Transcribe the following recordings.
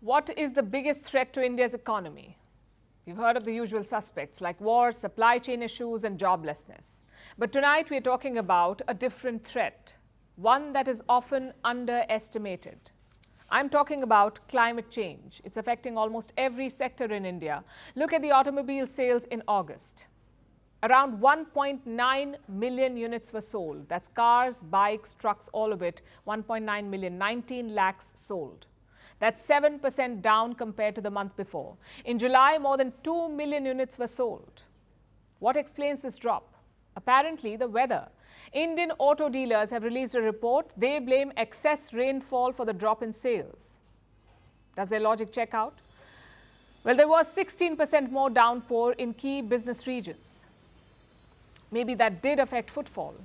What is the biggest threat to India's economy? We've heard of the usual suspects like wars, supply chain issues and joblessness. But tonight we're talking about a different threat, one that is often underestimated. I'm talking about climate change. It's affecting almost every sector in India. Look at the automobile sales in August. Around 1.9 million units were sold. That's cars, bikes, trucks, all of it. 1.9 million, 19 lakhs sold. That's 7% down compared to the month before. In July, more than 2 million units were sold. What explains this drop? Apparently, the weather. Indian auto dealers have released a report. They blame excess rainfall for the drop in sales. Does their logic check out? Well, there was 16% more downpour in key business regions. Maybe that did affect footfall.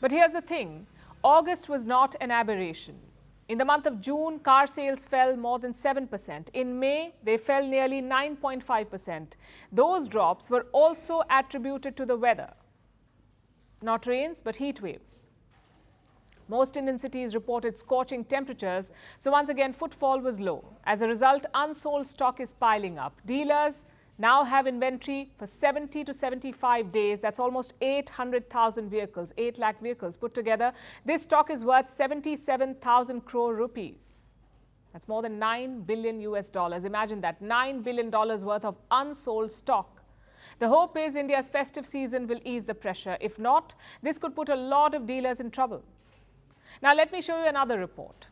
But here's the thing. August was not an aberration. In the month of June, car sales fell more than 7%. In May, they fell nearly 9.5%. Those drops were also attributed to the weather. Not rains, but heat waves. Most Indian cities reported scorching temperatures, so once again, footfall was low. As a result, unsold stock is piling up. Dealers now have inventory for 70 to 75 days. That's almost 800,000 vehicles, 8 lakh vehicles put together. This stock is worth 77,000 crore rupees. That's more than $9 billion US dollars. Imagine that, $9 billion worth of unsold stock. The hope is India's festive season will ease the pressure. If not, this could put a lot of dealers in trouble. Now let me show you another report.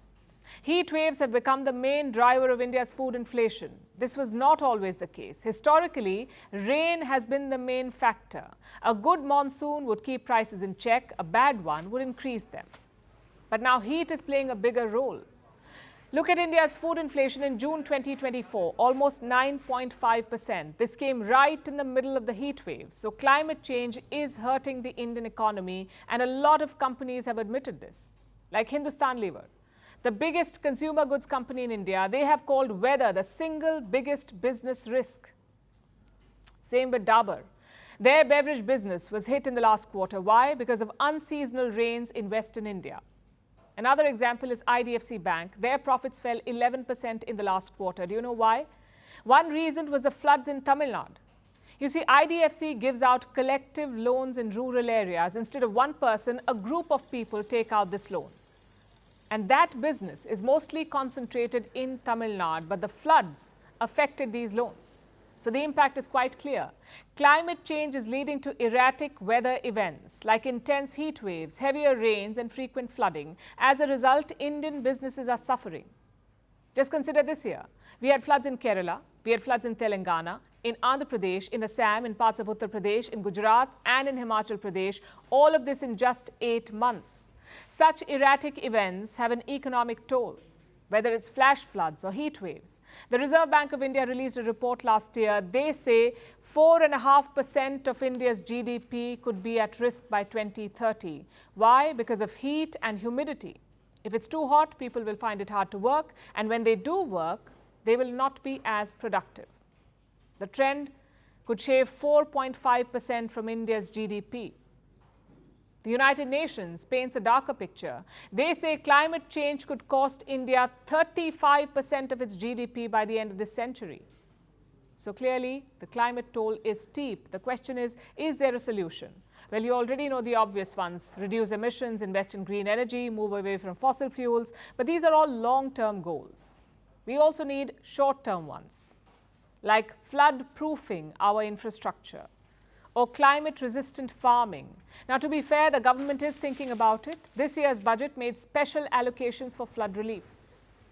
Heat waves have become the main driver of India's food inflation. This was not always the case. Historically, rain has been the main factor. A good monsoon would keep prices in check, a bad one would increase them. But now heat is playing a bigger role. Look at India's food inflation in June 2024, almost 9.5%. This came right in the middle of the heat wave. So climate change is hurting the Indian economy, and a lot of companies have admitted this, like Hindustan Lever. The biggest consumer goods company in India, they have called weather the single biggest business risk. Same with Dabur. Their beverage business was hit in the last quarter. Why? Because of unseasonal rains in Western India. Another example is IDFC Bank. Their profits fell 11% in the last quarter. Do you know why? One reason was the floods in Tamil Nadu. You see, IDFC gives out collective loans in rural areas. Instead of one person, a group of people take out this loan. And that business is mostly concentrated in Tamil Nadu, but the floods affected these loans. So the impact is quite clear. Climate change is leading to erratic weather events like intense heat waves, heavier rains and frequent flooding. As a result, Indian businesses are suffering. Just consider this year. We had floods in Kerala, we had floods in Telangana, in Andhra Pradesh, in Assam, in parts of Uttar Pradesh, in Gujarat and in Himachal Pradesh. All of this in just 8 months. Such erratic events have an economic toll, whether it's flash floods or heat waves. The Reserve Bank of India released a report last year. They say 4.5% of India's GDP could be at risk by 2030. Why? Because of heat and humidity. If it's too hot, people will find it hard to work. And when they do work, they will not be as productive. The trend could shave 4.5% from India's GDP. The United Nations paints a darker picture. They say climate change could cost India 35% of its GDP by the end of this century. So clearly, the climate toll is steep. The question is there a solution? Well, you already know the obvious ones. Reduce emissions, invest in green energy, move away from fossil fuels. But these are all long-term goals. We also need short-term ones, like flood-proofing our infrastructure, or climate-resistant farming. Now, to be fair, the government is thinking about it. This year's budget made special allocations for flood relief,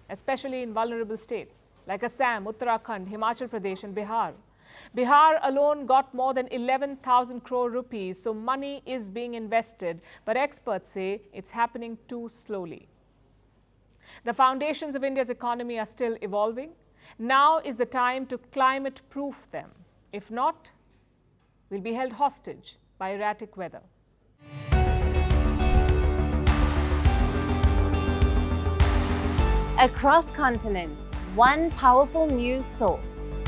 especially in vulnerable states like Assam, Uttarakhand, Himachal Pradesh and Bihar. Bihar alone got more than 11,000 crore rupees, so money is being invested, but experts say it's happening too slowly. The foundations of India's economy are still evolving. Now is the time to climate-proof them. If not, will be held hostage by erratic weather. Across continents, one powerful news source.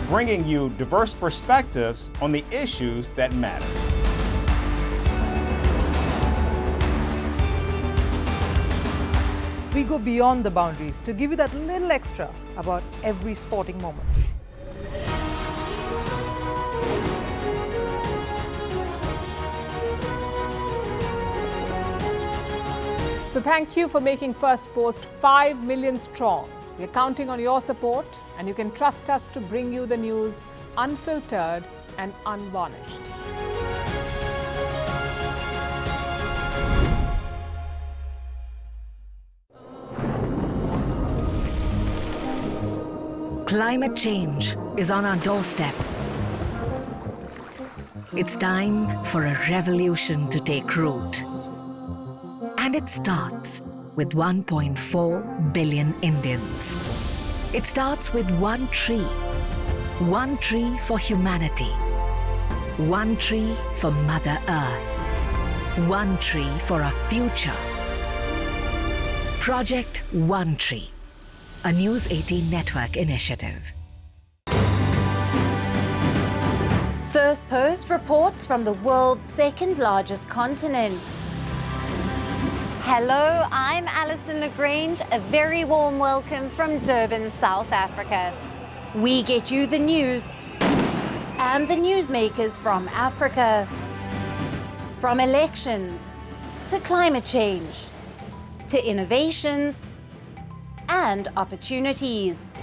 Bringing you diverse perspectives on the issues that matter. We go beyond the boundaries to give you that little extra about every sporting moment. So thank you for making First Post 5 million strong. We're counting on your support, and you can trust us to bring you the news unfiltered and unvarnished. Climate change is on our doorstep. It's time for a revolution to take root. And it starts with 1.4 billion Indians. It starts with one tree for humanity, one tree for Mother Earth, one tree for our future. Project One Tree, a News 18 network initiative. First Post reports from the world's second largest continent. Hello, I'm Alison Lagrange. A very warm welcome from Durban, South Africa. We get you the news and the newsmakers from Africa. From elections to climate change to innovations and opportunities.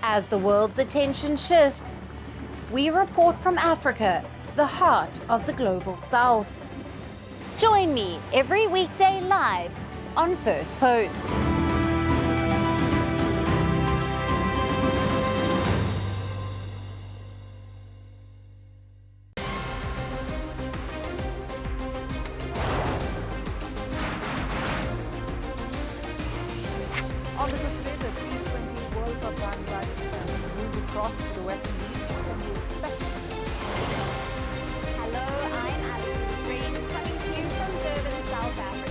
As the world's attention shifts, we report from Africa, the heart of the global South. Join me every weekday live on First Post. On the show today, the T20 World Cup bandwagon has moved across to the West Indies. What can you expect from this? Hello, I'm Alison Green, coming to you from Durban, South Africa.